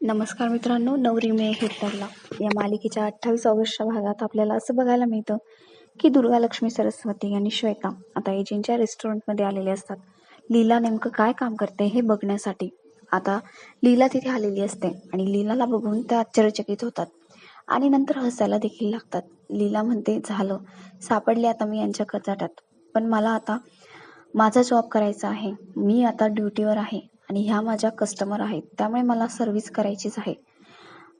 नमस्कार मित्रांनो, नवरी मे हिटलरला या मालिकेच्या 28 ऑगस्टच्या भागात आपल्याला असं बघायला मिळतं की दुर्गा, लक्ष्मी, सरस्वती आणि श्वेता आता एजंटच्या रेस्टॉरंटमध्ये आलेले असतात. लीला नेमकं काय काम करते हे बघण्यासाठी. आता लीला तिथे आलेली असते आणि लीलाला बघून त्या आश्चर्यचकित होतात आणि नंतर हसायला देखील लागतात. लीला म्हणते, झालं, सापडले आता मी यांच्या कचाट्यात. पण मला आता माझा जॉब करायचा आहे. मी आता ड्युटीवर आहे आणि ह्या माझ्या कस्टमर आहेत, त्यामुळे मला सर्व्हिस करायचीच आहे.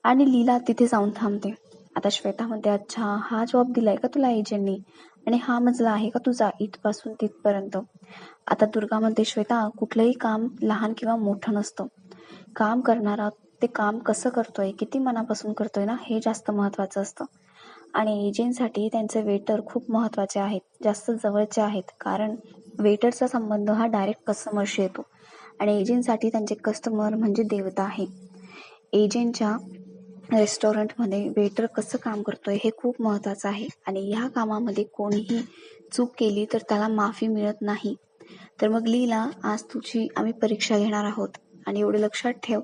आणि लीला तिथे जाऊन थांबते. आता श्वेता म्हणते, अच्छा, हा जॉब दिलाय का तुला एजंटनी, आणि हा मजला आहे का तुझा इथपासून तिथपर्यंत. आता दुर्गा म्हणते, श्वेता, कुठलंही काम लहान किंवा मोठं नसतं. काम करणारा ते काम कसं करतोय, किती मनापासून करतोय ना, हे जास्त महत्वाचं असतं. आणि एजंटसाठी त्यांचे वेटर खूप महत्वाचे आहेत, जास्त जवळचे आहेत, कारण वेटरचा संबंध हा डायरेक्ट कस्टमरशी येतो आणि एजंटसाठी त्यांचे कस्टमर म्हणजे देवता आहे. एजंटच्या रेस्टॉरंटमध्ये वेटर कसं काम करतोय हे खूप महत्त्वाचं आहे आणि ह्या कामामध्ये कोणीही चूक केली तर त्याला माफी मिळत नाही. तर मग लीला, आज तुझी आम्ही परीक्षा घेणार आहोत आणि एवढं लक्षात ठेव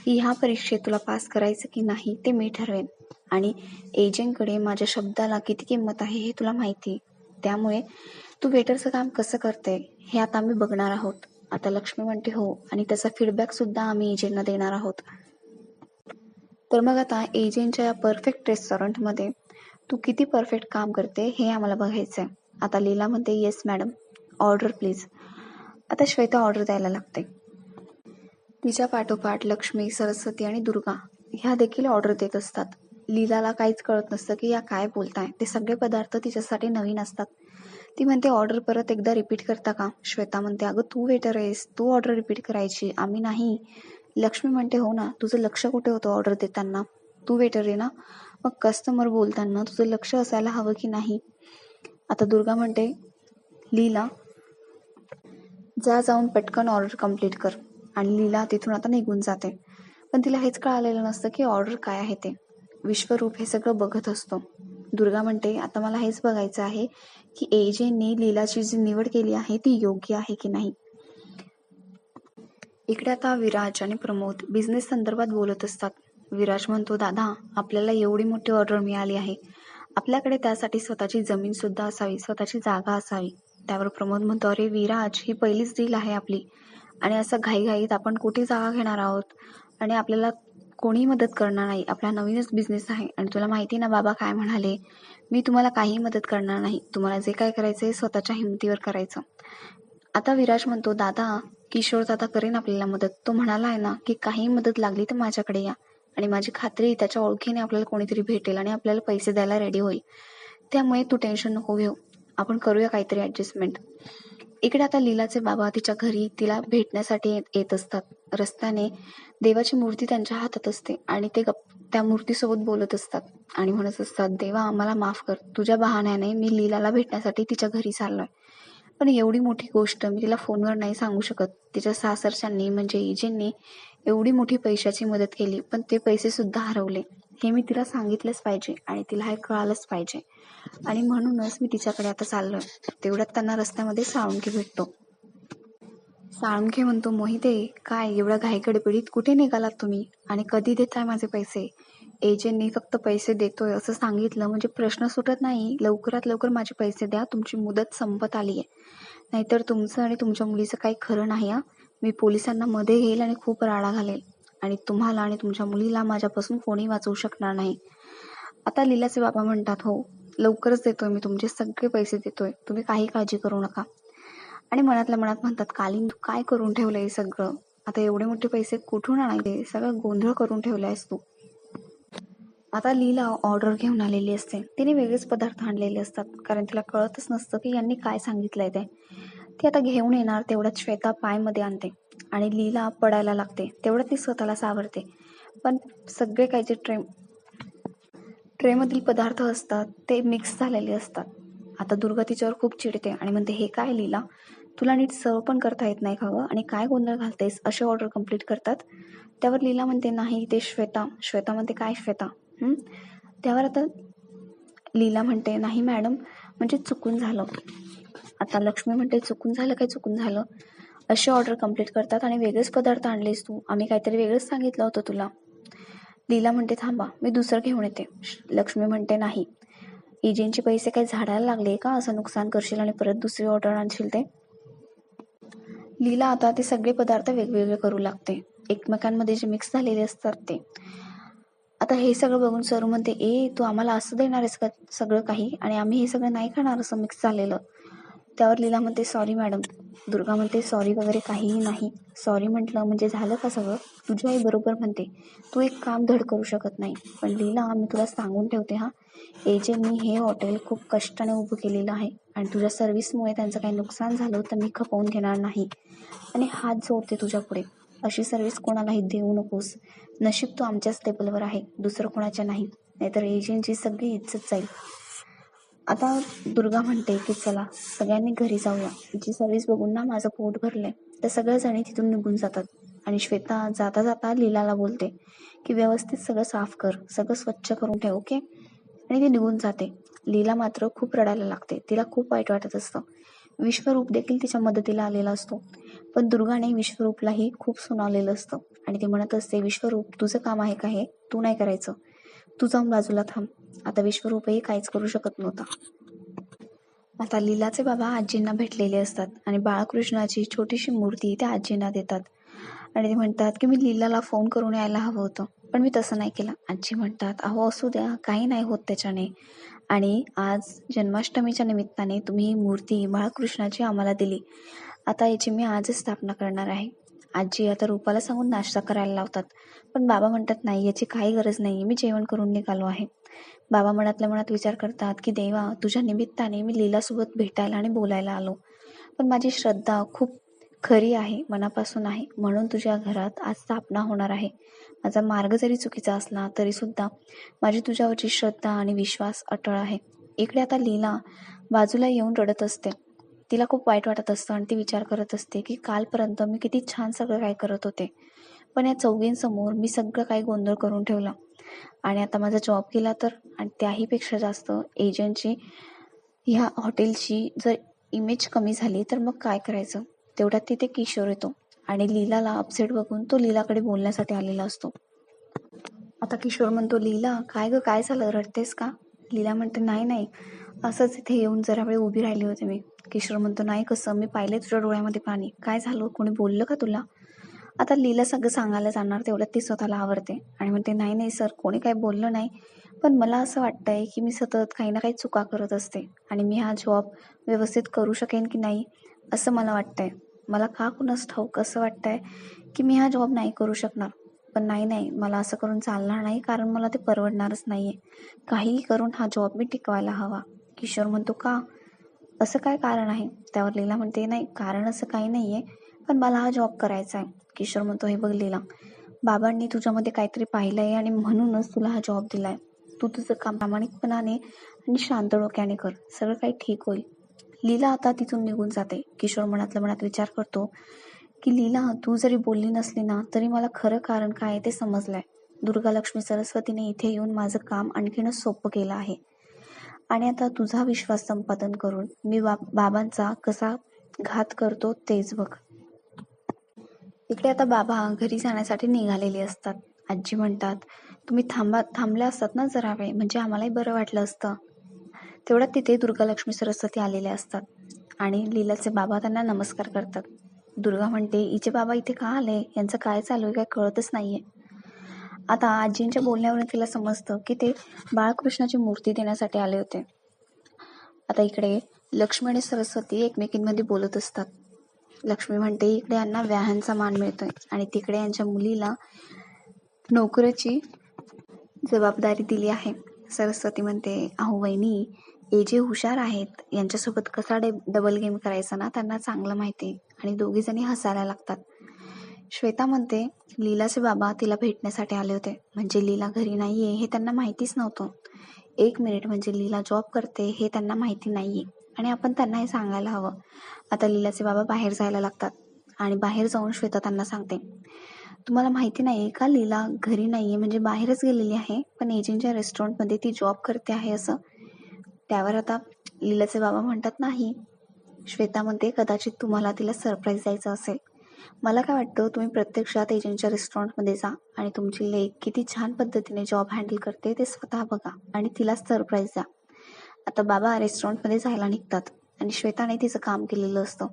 की ह्या परीक्षेत तुला पास करायचं की नाही ते मी ठरवेन आणि एजंटकडे माझ्या शब्दाला किती किंमत आहे हे तुला माहिती. त्यामुळे तू वेटरचं काम कसं करते हे आता आम्ही बघणार आहोत. आता लक्ष्मी म्हणते, हो, आणि त्याचा फीडबॅक सुद्धा आम्ही एजंटना देणार आहोत. तर मग आता एजंटच्या या परफेक्ट रेस्टॉरंटमध्ये तू किती परफेक्ट काम करते हे आम्हाला बघायचं आहे. आता लीला म्हणते, येस मॅडम, ऑर्डर प्लीज. आता श्वेता ऑर्डर द्यायला लागते. तिच्या पाठोपाठ लक्ष्मी, सरस्वती आणि दुर्गा ह्या देखील ऑर्डर देत असतात. लीलाला काहीच कळत नसतं की या काय बोलताय. ते सगळे पदार्थ तिच्यासाठी नवीन असतात. ती म्हणते, ऑर्डर परत एकदा रिपीट करता का. श्वेता म्हणते, अगं तू वेटर आहेस, तू ऑर्डर रिपीट करायची, आम्ही नाही. लक्ष्मी म्हणते, हो ना, तुझं लक्ष कुठे होतं ऑर्डर देताना, तू वेटर आहे ना, मग कस्टमर बोलताना तुझं लक्ष असायला हवं की नाही. आता दुर्गा म्हणते, लीला, जाऊन पटकन ऑर्डर कंप्लीट कर. आणि लीला तिथून आता निघून जाते. पण तिला हेच कळालेलं नसतं की ऑर्डर काय आहे ते. विश्वरूप हे सगळं बघत असतो. दुर्गा म्हणते, आता मला हेच बघायचं आहे की एजंटने लीलाची जी निवड केली आहे ती योग्य आहे की नाही. इकडे आता विराज आणि प्रमोद बिझनेस संदर्भात बोलत असतात. विराज म्हणतो, दादा, आपल्याला एवढी मोठी ऑर्डर मिळाली आहे, आपल्याकडे त्यासाठी स्वतःची जमीन सुद्धा असावी, स्वतःची जागा असावी. त्यावर प्रमोद म्हणतो, अरे विराज, ही पहिलीच डील आहे आपली आणि असं घाईघाईत आपण कुठे जागा घेणार आहोत आणि आपल्याला कोणी मदत करणार नाही. आपला नवीनच बिझनेस आहे आणि तुला माहिती ना बाबा काय म्हणाले, मी तुम्हाला काही मदत करणार नाही, तुम्हाला जे काय करायचं आहे स्वतःच्या हिमतीवर करायचं. आता विराज म्हणतो, दादा, किशोर दादा करेन आपल्याला मदत. तो म्हणाला आहे ना की काही मदत लागली तर माझ्याकडे या, आणि माझी खात्री त्याच्या ओळखीने आपल्याला कोणीतरी भेटेल आणि आपल्याला पैसे द्यायला रेडी होईल. त्यामुळे तू टेन्शन नको घेऊ, आपण करूया काहीतरी ऍडजस्टमेंट. इकडे आता लीलाचे बाबा तिच्या घरी तिला भेटण्यासाठी येत असतात. रस्त्याने देवाची मूर्ती त्यांच्या हातात असते आणि ते त्या मूर्तीसोबत बोलत असतात आणि म्हणत असतात, देवा, मला माफ कर, तुझ्या बहाण्याने मी लीलाला भेटण्यासाठी तिच्या घरी चाललोय. पण एवढी मोठी गोष्ट मी तिला फोनवर नाही सांगू शकत. तिच्या सासरच्यांनी म्हणजे एजंटनी एवढी मोठी पैशाची मदत केली, पण ते पैसे सुद्धा हरवले. हे मी तिला सांगितलंच पाहिजे आणि तिला हे कळालंच पाहिजे, आणि म्हणूनच मी तिच्याकडे आता चाललोय. तेवढ्यात त्यांना रस्त्यामध्ये साळुंखे भेटतो. साळुंखे म्हणतो, मोहिते, काय एवढ्या घाईगडबडीत कुठे निघालात तुम्ही आणि कधी देताय माझे पैसे. एजंटनी फक्त पैसे देतोय असं सांगितलं म्हणजे प्रश्न सुटत नाही. लवकरात लवकर माझे पैसे द्या, तुमची मुदत संपत आली आहे, नाहीतर तुमचं आणि तुमच्या मुलीचं काही खरं नाही. मी पोलिसांना मध्ये घेईल आणि खूप राडा घालेल आणि तुम्हाला आणि तुमच्या मुलीला माझ्यापासून कोणी वाचवू शकणार नाही. आता लीलाचे बाबा म्हणतात, हो, लवकरच देतोय, मी तुमचे सगळे पैसे देतोय, तुम्ही काही काळजी करू नका. आणि मनातल्या मनात म्हणतात, कालीन, तू काय करून ठेवलंय सगळं, आता एवढे मोठे पैसे कुठून आणायचे, सगळं गोंधळ करून ठेवलायस तू. आता लीला ऑर्डर घेऊन आलेली असते. तिने वेगळेच पदार्थ आणलेले असतात, कारण तिला कळतच नसतं की यांनी काय सांगितलंय ते. ती आता घेऊन येणार तेवढ्यात श्वेता पायमध्ये आणते आणि लीला पडायला लागते. तेवढ्यात ती स्वतःला सावरते, पण सगळे काही जे ट्रेमधील पदार्थ असतात ते मिक्स झालेले असतात. आता दुर्गा तिच्यावर खूप चिडते आणि म्हणते, हे काय लीला, तुला नीट सर्व पण करता येत नाही का गं, आणि काय गोंधळ घालतेस, असे ऑर्डर कंप्लीट करतात. त्यावर लीला म्हणते, नाही, ते श्वेता. श्वेता म्हणते, काय श्वेता. त्यावर आता लीला म्हणते, नाही मॅडम, म्हणजे चुकून झालं. आता लक्ष्मी म्हणते, चुकून झालं काय, चुकून झालं, असे ऑर्डर कंप्लीट करतात आणि वेगळेच पदार्थ आणलेस तू, आम्ही काहीतरी वेगळंच सांगितलं होतं तुला. लीला म्हणते थांबा मी दुसरं घेऊन येते. लक्ष्मी म्हणते नाही, एजंटचे पैसे काही झाडायला लागले का, असं नुकसान करशील आणि परत दुसरी ऑर्डर आणशील ते. लीला आता ते सगळे पदार्थ वेगवेगळे करू लागते, एकमेकांमध्ये जे मिक्स झालेले असतात ते. आता हे सगळं बघून सरू म्हणते ए तू आम्हाला असं देणार आहेस का सगळं काही, आणि आम्ही हे सगळं नाही खाणार असं मिक्स झालेलं. त्यावर लीला म्हणते सॉरी मॅडम. दुर्गा म्हणते सॉरी वगैरे काहीही नाही. सॉरी म्हटलं म्हणजे झालं का सगळं. तुझी आई बरोबर म्हणते, तू एक काम धड करू शकत नाही. पण लीला मी तुला सांगून ठेवते हा, एजंटनी हे हॉटेल खूप कष्टाने उभं केलेलं आहे आणि तुझ्या सर्व्हिसमुळे त्यांचं काही नुकसान झालं तर मी खपवून घेणार नाही आणि हात जोडते तुझ्या पुढे. अशी सर्व्हिस कोणालाही देऊ नकोस. नशीब तू आमच्याच टेबलवर आहे, दुसरं कोणाच्या नाही, नाहीतर एजंटची सगळी इज्जत जाईल. आता दुर्गा म्हणते की चला सगळ्यांनी घरी जाऊया, जी सर्व्हिस बघून ना माझं पोट भरलंय. तर सगळेजणी तिथून निघून जातात आणि श्वेता जाता जाता लीलाला बोलते की व्यवस्थित सगळं साफ कर, सगळं स्वच्छ करून ठेव ओके. आणि ती निघून जाते. लीला मात्र खूप रडायला लागते, तिला खूप वाईट वाटत असतं. विश्वरूप देखील तिच्या मदतीला आलेला असतो, पण दुर्गाने विश्वरूपलाही खूप सुनावलेलं असतं आणि ती म्हणत असते विश्वरूप तुझं काम आहे का हे, तू नाही करायचं, तू जाऊन बाजूला थांब. आता विश्वरूपही काहीच करू शकत नव्हता. आता लीलाचे बाबा आजींना भेटलेले असतात आणि बाळकृष्णाची छोटीशी मूर्ती त्या आजींना देतात आणि ते म्हणतात की मी लीलाला फोन करून यायला हवं होतं, पण मी तसं नाही केलं. आजी म्हणतात अहो असू द्या, काही नाही होत त्याच्याने, आणि आज जन्माष्टमीच्या निमित्ताने तुम्ही ही मूर्ती बाळकृष्णाची आम्हाला दिली, आता याची मी आजच स्थापना करणार आहे. आजी आता रूपाला सांगून नाश्ता करायला लावतात, पण बाबा म्हणतात नाही याची काही गरज नाही, मी जेवण करून निघालो आहे. बाबा मनातल्या मनात विचार करतात की देवा तुझ्या निमित्ताने मी लीलासोबत भेटायला आणि बोलायला आलो, पण माझी श्रद्धा खूप खरी आहे, मनापासून आहे, म्हणून तुझ्या घरात आज स्थापना होणार आहे. माझा मार्ग जरी चुकीचा असला तरी सुद्धा माझी तुझ्यावरची श्रद्धा आणि विश्वास अटळ आहे. इकडे आता लीला बाजूला येऊन रडत असते. तिला खूप वाईट वाटत असतं आणि ती विचार करत असते की कालपर्यंत मी किती छान सगळं काय करत होते, पण या चौघींसमोर मी सगळं काही गोंधळ करून ठेवला आणि आता माझा जॉब गेला तर, आणि त्याहीपेक्षा जास्त एजंटची ह्या हॉटेलची जर इमेज कमी झाली तर मग काय करायचं. तेवढ्यात तिथे किशोर येतो आणि लीलाला अपसेट बघून तो लीलाकडे बोलण्यासाठी आलेला असतो. आता किशोर म्हणतो लीला काय ग, काय झालं, रडतेस का. लीला म्हणते नाही नाही, असंच इथे येऊन जरा वेळ उभी राहिली होती मी. किशोर म्हणतो नाही कसं, मी पाहिले तुझ्या डोळ्यामध्ये पाणी, काय झालं, कोणी बोललं का तुला. आता लीला सगळं सांगायला जाणार तेवढ्यात ती स्वतःला आवरते आणि म्हणते नाही नाही सर, कोणी काही बोललं नाही, पण मला असं वाटतंय की मी सतत काही ना काही चुका करत असते आणि मी हा जॉब व्यवस्थित करू शकेन की नाही असं मला वाटतंय. मला का कुणास ठाऊक असं वाटतंय की मी हा जॉब नाही करू शकणार. पण नाही नाही, मला असं करून चालणार नाही, कारण मला ते परवडणारच नाहीये. काहीही करून हा जॉब मी टिकवायला हवा. किशोर म्हणतो का, असं काय कारण आहे. त्यावर लीला म्हणते नाही कारण असं काही नाहीये, पण मला हा जॉब करायचा आहे. किशोर म्हणतो हे बघ लीला, बाबांनी तुझ्यामध्ये काहीतरी पाहिलंय आणि म्हणूनच तुला हा जॉब दिलाय. तू तुझं काम प्रामाणिकपणाने आणि शांत डोक्याने कर, सगळं काही ठीक होईल. लीला आता तिथून निघून जाते. किशोर मनातल्या मनात विचार करतो की लीला तू जरी बोलली नसली ना तरी मला खरं कारण काय आहे ते समजलंय. दुर्गा लक्ष्मी सरस्वतीने इथे येऊन माझं काम आणखीनच सोपं केलं आहे आणि आता तुझा विश्वास संपादन करून मी बाबांचा कसा घात करतो तेच बघ. इकडे आता बाबा घरी जाण्यासाठी निघालेले असतात. आजी म्हणतात तुम्ही थांबल्या असतात ना जरा वेळ, म्हणजे आम्हालाही बरं वाटलं असतं. तेवढ्यात तिथे दुर्गा लक्ष्मी सरस्वती आलेल्या असतात आणि लीलाचे बाबा त्यांना नमस्कार करतात. दुर्गा म्हणते हिचे बाबा इथे का आले, यांचं काय चालू आहे काय कळतच नाहीये. आता आजींच्या बोलण्यावरून तिला समजतं की ते बाळकृष्णाची मूर्ती देण्यासाठी आले होते. आता इकडे लक्ष्मी आणि सरस्वती एकमेकींमध्ये बोलत असतात. लक्ष्मी म्हणते इकडे यांना व्याहांचा मान मिळतोय आणि तिकडे यांच्या मुलीला नोकरीची जबाबदारी दिली आहे. सरस्वती म्हणते अहो वहिनी, हे जे हुशार आहेत यांच्यासोबत कसा डबल गेम करायचा ना त्यांना चांगलं माहिती, आणि दोघी जणी हसायला लागतात. श्वेता म्हणते लीलाचे बाबा तिला भेटण्यासाठी आले होते, म्हणजे लीला घरी नाहीये हे त्यांना माहितीच नव्हतं. 1 मिनिट, म्हणजे लीला जॉब करते हे त्यांना माहिती नाहीये आणि आपण त्यांना हे सांगायला हवं. आता लीलाचे बाबा बाहेर जायला लागतात आणि बाहेर जाऊन श्वेता त्यांना सांगते तुम्हाला माहिती नाही का लीला घरी नाहीये, म्हणजे बाहेरच गेलेली आहे, पण एजंटच्या रेस्टॉरंटमध्ये ती जॉब करते आहे असं. त्यावर आता लीलाचे बाबा म्हणतात नाही. श्वेता म्हणते कदाचित तुम्हाला तिला सरप्राईज द्यायचं असेल. मला काय वाटतं, तुम्ही प्रत्यक्षात एजंटच्या रेस्टॉरंटमध्ये जा आणि तुमची लेक किती छान पद्धतीने जॉब हँडल करते ते स्वतः बघा आणि तिला सरप्राईज द्या. आता बाबा रेस्टॉरंटमध्ये जायला निघतात आणि श्वेताने तिचं काम केलेलं असतं.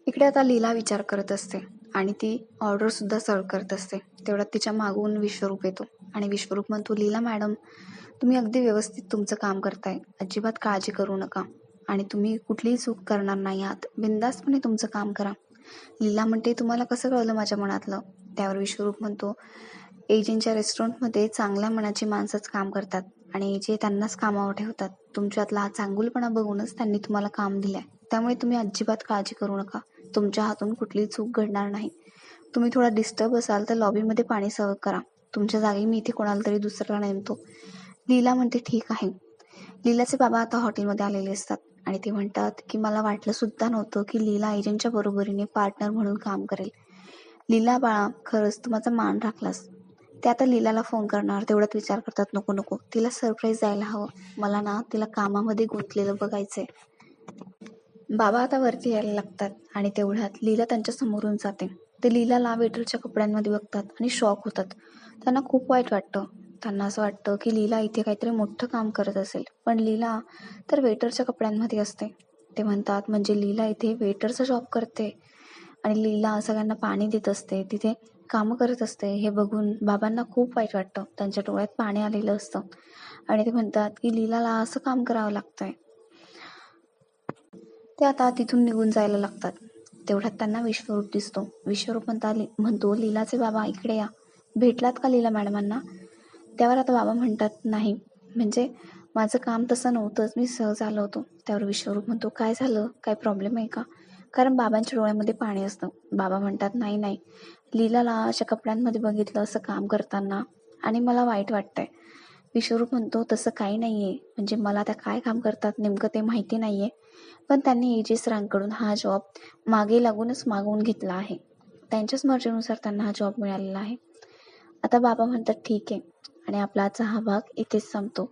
इकडे आता लीला विचार करत असते आणि ती ऑर्डरसुद्धा सर्व करत असते. तेवढ्यात तिच्या मागून विश्वरूप येतो आणि विश्वरूप म्हणतो, लीला मॅडम, तुम्ही अगदी व्यवस्थित तुमचं काम करताय. अजिबात काळजी करू नका आणि तुम्ही कुठलीही चूक करणार नाही आहात. बिनधास्तपणे तुमचं काम करा. लीला म्हणते, तुम्हाला कसं कळलं माझ्या मनातलं? त्यावर विश्वरूप म्हणतो, एजंटच्या रेस्टॉरंटमध्ये चांगल्या मनाची माणसंच काम करतात आणि जे त्यांनाच कामावर ठेवतात. तुमच्यातला हा चांगुलपणा बघूनच त्यांनी तुम्हाला काम दिलंय. त्यामुळे तुम्ही अजिबात काळजी करू नका. तुमच्या हातून कुठलीही चूक घडणार नाही. तुम्ही थोडा डिस्टर्ब असाल तर लॉबीमध्ये पाणी सर्व्ह करा. तुमच्या जागी मी इथे कोणाला तरी दुसऱ्याला नेमतो. लीला म्हणते, ठीक आहे. लीलाचे बाबा आता हॉटेलमध्ये आलेले असतात आणि ते म्हणतात की मला वाटलं सुद्धा नव्हतं की लीला एजंटच्या बरोबरीने पार्टनर म्हणून काम करेल. लीला बाळा, खरंच तू माझा मान राखलास. ते आता लीलाला फोन करणार तेवढ्यात विचार करतात, नको नको, तिला सरप्राईज द्यायला हवं. मला ना तिला कामामध्ये गुंतलेलं बघायचंय. बाबा आता वरती यायला लागतात आणि तेवढ्यात लीला त्यांच्या समोरून जाते. ते लीलाला वेटरच्या कपड्यांमध्ये बघतात आणि शॉक होतात. त्यांना खूप वाईट वाटतं. त्यांना असं वाटतं की लीला इथे काहीतरी मोठं काम करत असेल, पण लीला तर वेटरच्या कपड्यांमध्ये असते. ते म्हणतात, म्हणजे लीला इथे वेटरचा जॉब करते आणि लीला सगळ्यांना पाणी देत असते, तिथे कामं करत असते. हे बघून बाबांना खूप वाईट वाटतं. त्यांच्या डोळ्यात पाणी आलेलं असतं आणि ते म्हणतात की लीलाला असं काम करावं लागतंय. ते आता तिथून निघून जायला लागतात. तेवढ्यात त्यांना विश्वरूप दिसतो. विश्वरूप म्हणतो, लीलाचे बाबा इकडे या. भेटलात का लीला मॅडमांना? त्यावर आता बाबा म्हणतात, नाही, म्हणजे माझं काम तसं नव्हतंच, मी सहज आलो होतो. त्यावर विश्वरूप म्हणतो, काय झालं, काय प्रॉब्लेम आहे का? कारण बाबांच्या डोळ्यामध्ये पाणी असतं. बाबा म्हणतात, नाही नाही, लीलाला अशा कपड्यांमध्ये बघितलं असं काम करताना आणि मला वाईट वाटतंय. विश्वरूप म्हणतो, तसं काही नाहीये, म्हणजे मला त्या काय काम करतात नेमकं ते माहिती नाहीये, पण त्यांनी एजे सरांकडून हा जॉब मागे लागूनच मागवून घेतला आहे. त्यांच्याच मर्जीनुसार त्यांना हा जॉब मिळालेला आहे. आता बाबा म्हणतात, ठीक आहे, आणि आपला आजचा हा भाग इथेच संपतो.